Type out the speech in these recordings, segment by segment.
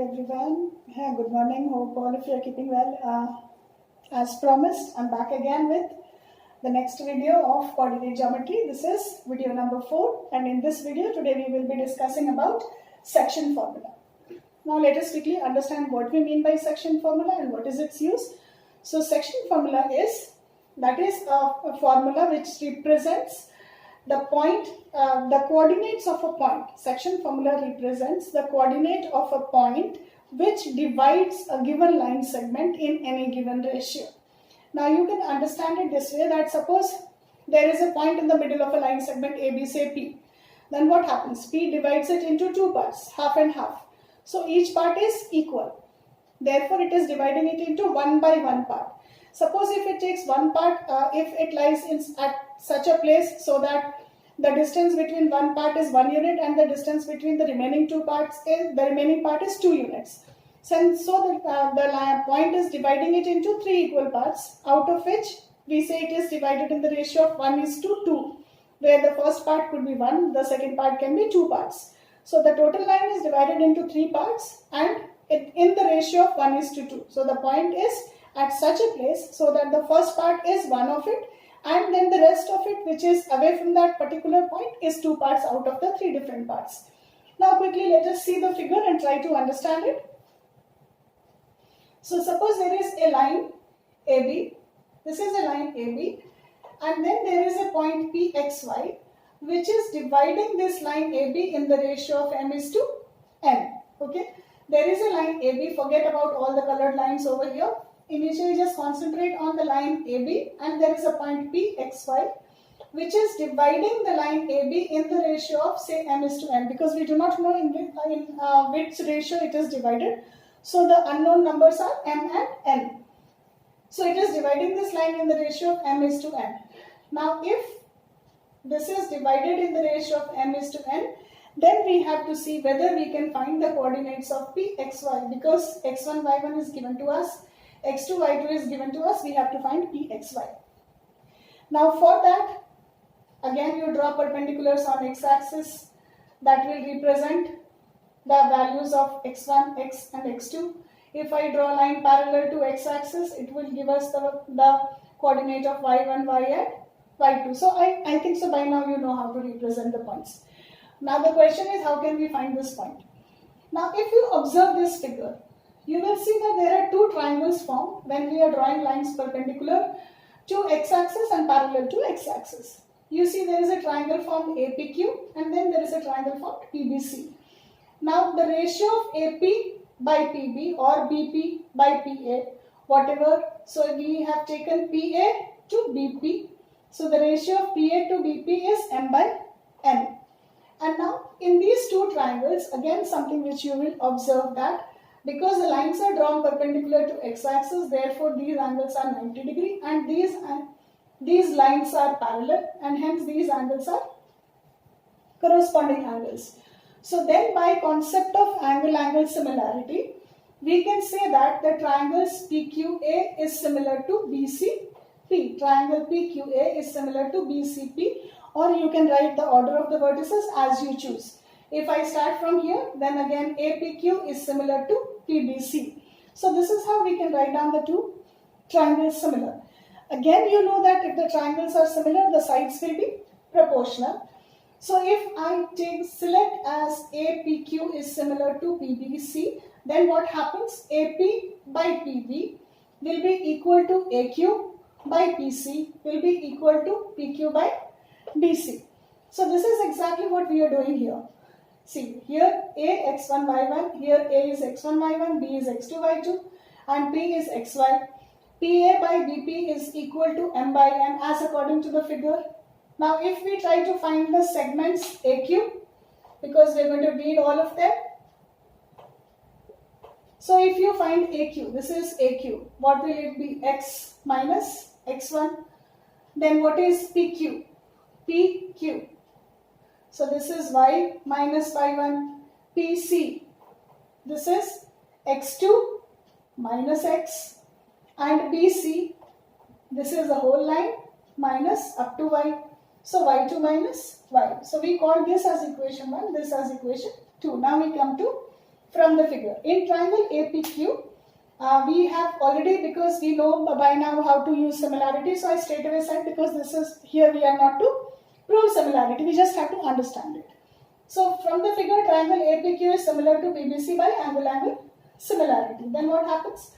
everyone. Good morning. Hope all of you are keeping well. As promised, I'm back again with the next video of coordinate geometry. This is video number 4, and in this video today we will be discussing about section formula. Now let us quickly understand what we mean by section formula and what is its use. So section formula is a formula which represents the point, the coordinates of a point. Section formula represents the coordinate of a point which divides a given line segment in any given ratio. Now you can understand it this way, that suppose there is a point in the middle of a line segment AB, say P. Then what happens? P divides it into two parts, half and half. So each part is equal. Therefore it is dividing it into 1 by 1 part. Suppose if it takes one part, if it lies at such a place so that the distance between one part is 1 unit and the distance between the remaining two parts is, the remaining part is 2 units. So the point is dividing it into 3 equal parts, out of which we say it is divided in the ratio of 1:2, where the first part could be 1, the second part can be 2 parts. So the total line is divided into 3 parts and in the ratio of 1:2. So the point is at such a place so that the first part is 1 of it, and then the rest of it, which is away from that particular point, is 2 parts out of the 3 different parts. Now quickly let us see the figure and try to understand it. So suppose there is a line AB, this is a line AB, and then there is a point PXY which is dividing this line AB in the ratio of m:n. Okay, there is a line AB, forget about all the colored lines over here. Initially just concentrate on the line AB, and there is a point PXY which is dividing the line AB in the ratio of, say, m:n, because we do not know in which ratio it is divided. So the unknown numbers are m and n. So it is dividing this line in the ratio of m:n. Now if this is divided in the ratio of m:n, then we have to see whether we can find the coordinates of PXY, because x1, y1 is given to us, x2, y2 is given to us, we have to find PXY. Now for that, again you draw perpendiculars on x-axis that will represent the values of x1, x and x2. If I draw a line parallel to x-axis, it will give us the coordinate of y1, y and y2. So I think so by now you know how to represent the points. Now the question is, how can we find this point? Now if you observe this figure, you will see that there are 2 triangles formed when we are drawing lines perpendicular to x-axis and parallel to x-axis. You see there is a triangle formed APQ, and then there is a triangle formed PBC. Now the ratio of AP by PB or BP by PA, whatever, so we have taken PA to BP. So the ratio of PA to BP is m by n. And now in these 2 triangles, again something which you will observe, that because the lines are drawn perpendicular to x-axis, therefore these angles are 90 degree, and these lines are parallel, and hence these angles are corresponding angles. So then by concept of angle-angle similarity, we can say that the triangles PQA is similar to BCP. Triangle PQA is similar to BCP, or you can write the order of the vertices as you choose. If I start from here, then again APQ is similar to PBC. So this is how we can write down the 2 triangles similar. Again, you know that if the triangles are similar, the sides will be proportional. So if I select as APQ is similar to PBC, then what happens? AP by PB will be equal to AQ by PC will be equal to PQ by BC. So this is exactly what we are doing here. See, here A x1 y1, here A is x1 y1, B is x2 y2, and P is xy. PA by BP is equal to m by n as according to the figure. Now if we try to find the segments AQ, because we are going to read all of them. So if you find AQ, this is AQ, what will it be? X minus x1. Then what is PQ? PQ. So this is y minus y1. PC, this is x2 minus x, and BC, this is the whole line minus up to y. So y2 minus y. So we call this as equation 1, this as equation 2. Now we come to from the figure. In triangle APQ, we have already, because we know by now how to use similarity, so I straight away said, because this is, here we are not to prove similarity, we just have to understand it. So from the figure, triangle APQ is similar to BBC by angle-angle similarity. Then what happens?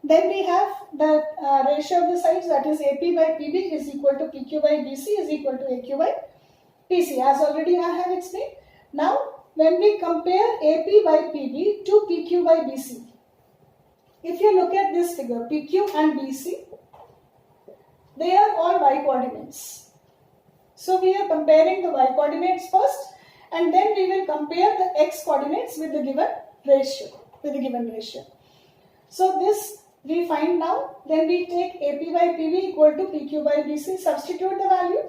Then we have the ratio of the sides, that is AP by PB is equal to PQ by BC is equal to AQ by PC, as already I have explained. Now, when we compare AP by PB to PQ by BC, if you look at this figure, PQ and BC, they are all y coordinates. So we are comparing the y coordinates first, and then we will compare the x coordinates with the given ratio. So this we find now. Then we take AP by PB equal to PQ by BC, substitute the value.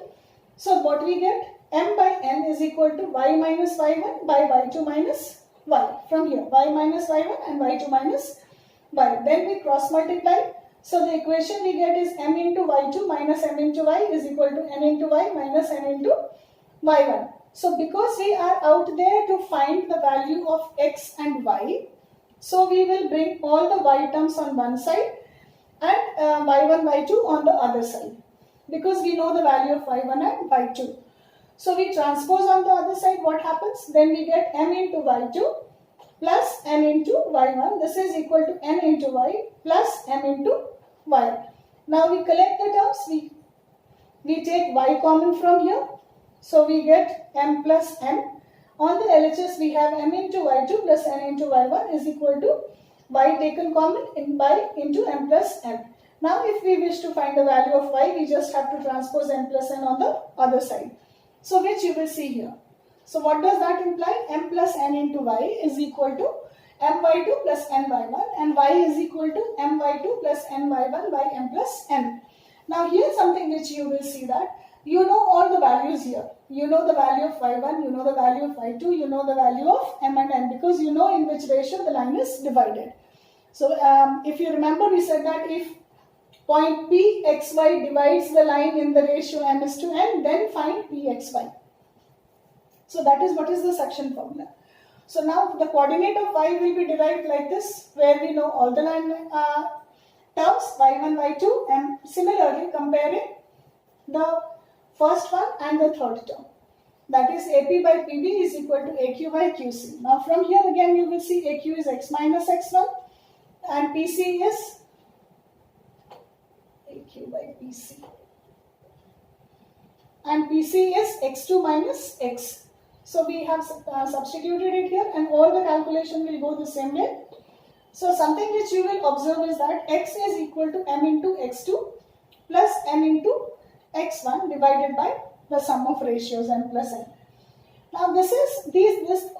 So what we get? M by N is equal to y minus y1 by y2 minus y. From here, y minus y1 and y2 minus y. Then we cross multiply. So the equation we get is m into y2 minus m into y is equal to n into y minus n into y1. So because we are out there to find the value of x and y, so we will bring all the y terms on one side and y1, y2 on the other side, because we know the value of y1 and y2. So we transpose on the other side, what happens? Then we get m into y2 plus n into y1. This is equal to n into y plus m into y. Now we collect the terms. We take y common from here. So we get m plus n. On the LHS we have m into y2 plus n into y1 is equal to y taken common in by into m plus n. Now if we wish to find the value of y, we just have to transpose m plus n on the other side. So which you will see here. So what does that imply? M plus n into y is equal to my2 plus ny1, and y is equal to my2 plus ny1 by m plus n. Now here something which you will see, that you know all the values here. You know the value of y1, you know the value of y2, you know the value of m and n, because you know in which ratio the line is divided. So if you remember, we said that if point Pxy divides the line in the ratio m is to n, then find Pxy. So that is what is the suction formula. So now the coordinate of y will be derived like this, where we know all the line terms y1, y2, and similarly comparing the first one and the third term. That is AP by PB is equal to AQ by QC. Now from here again you will see AQ is x minus x1 and PC is AQ by PC. And PC is x2 minus x. So we have substituted it here, and all the calculation will go the same way. So something which you will observe is that x is equal to m into x2 plus n into x1 divided by the sum of ratios m plus n. Now this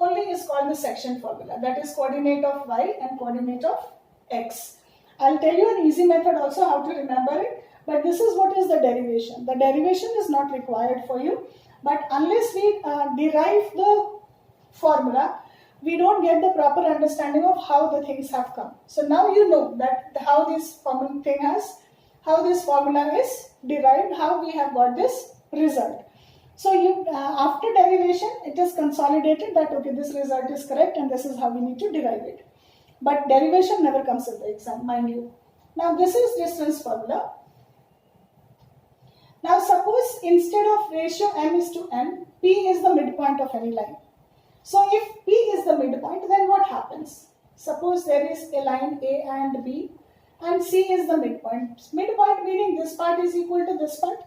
only is called the section formula, that is coordinate of y and coordinate of x. I'll tell you an easy method also how to remember it, but this is what is the derivation. The derivation is not required for you, but unless we derive the formula, we don't get the proper understanding of how the things have come. So now you know that how this formula is derived, how we have got this result. So you after derivation, it is consolidated that okay, this result is correct and this is how we need to derive it. But derivation never comes in the exam, mind you. Now this is distance formula. Now suppose instead of ratio m is to n, P is the midpoint of any line. So if P is the midpoint, then what happens? Suppose there is a line A and B and C is the midpoint. Midpoint meaning this part is equal to this part.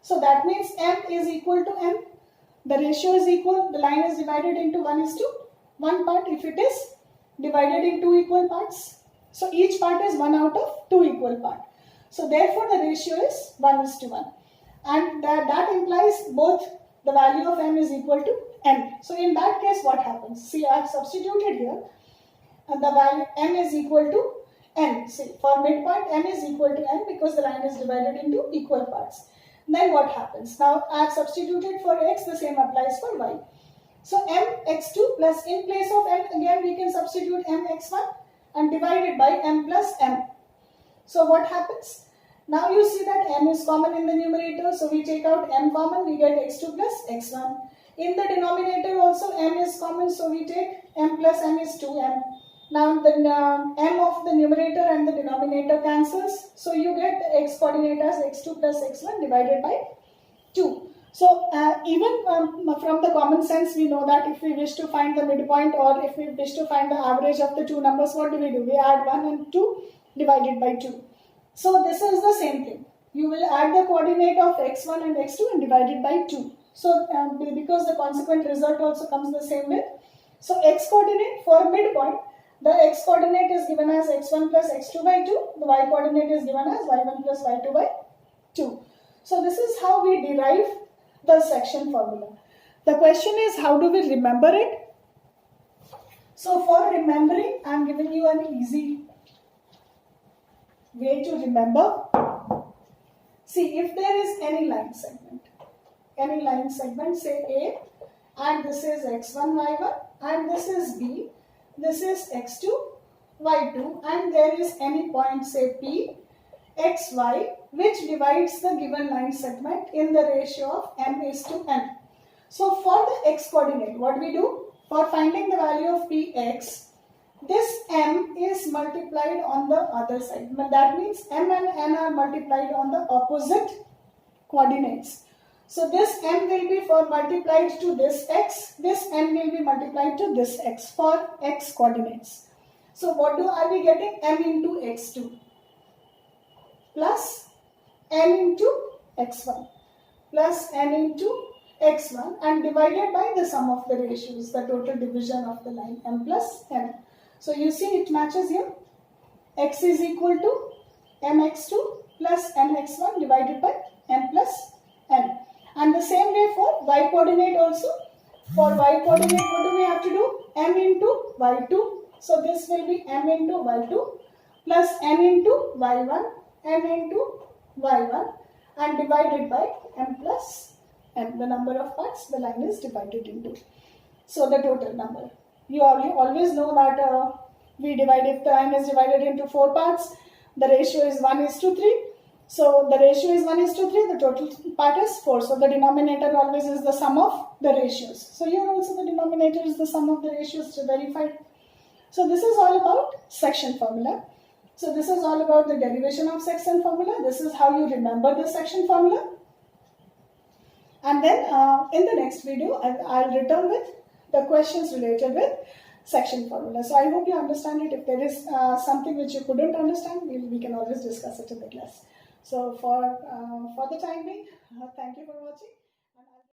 So that means M is equal to M. The ratio is equal. The line is divided into 1:1 part if it is divided in 2 equal parts. So each part is 1 out of 2 equal parts. So therefore the ratio is 1:1. And that implies both the value of M is equal to N. So in that case what happens? See, I have substituted here and the value M is equal to N. See, for midpoint M is equal to N because the line is divided into equal parts. Then what happens? Now I have substituted for X, the same applies for Y. So M x2 plus in place of M again we can substitute M x1 and divide it by M plus M. So what happens? Now you see that M is common in the numerator, so we take out M common, we get x2 plus x1. In the denominator also M is common, so we take m plus n is 2m. Now the m of the numerator and the denominator cancels, so you get x coordinate as x2 plus x1 divided by 2. So even from the common sense, we know that if we wish to find the midpoint or if we wish to find the average of the two numbers, what do? We add 1 and 2 divided by 2. So this is the same thing. You will add the coordinate of x1 and x2 and divide it by 2. So because the consequent result also comes the same way. So x coordinate for midpoint, the x coordinate is given as x1 plus x2 by 2. The y coordinate is given as y1 plus y2 by 2. So this is how we derive the section formula. The question is, how do we remember it? So for remembering, I am giving you an easy way to remember. See, if there is any line segment, say A, and this is x1, y1, and this is B, this is x2, y2, and there is any point, say P, x, y, which divides the given line segment in the ratio of m is to n. So for the x coordinate, what we do? For finding the value of px, this m is multiplied on the other side. That means m and n are multiplied on the opposite coordinates. So this m will be for multiplied to this x, this n will be multiplied to this x for x coordinates. So what are we getting? M into x2 plus n into x1 plus n into x1 and divided by the sum of the ratios, the total division of the line, m plus n. So you see it matches here. X is equal to mx2 plus nx1 divided by m plus n. And the same way for y coordinate also. For y coordinate, what do we have to do? M into y2. So this will be m into y2 plus n into y1, n into y1 and divided by m plus n. The number of parts the line is divided into. So the total number. You always know that if the line is divided into 4 parts, the ratio is 1:3. So the ratio is 1:3, the total part is 4. So the denominator always is the sum of the ratios. So here also the denominator is the sum of the ratios to verify. So this is all about section formula. So this is all about the derivation of section formula. This is how you remember the section formula. And then in the next video, I'll return with the questions related with section formula. So I hope you understand it. If there is something which you couldn't understand, we can always discuss it in the class. So for the time being, thank you for watching.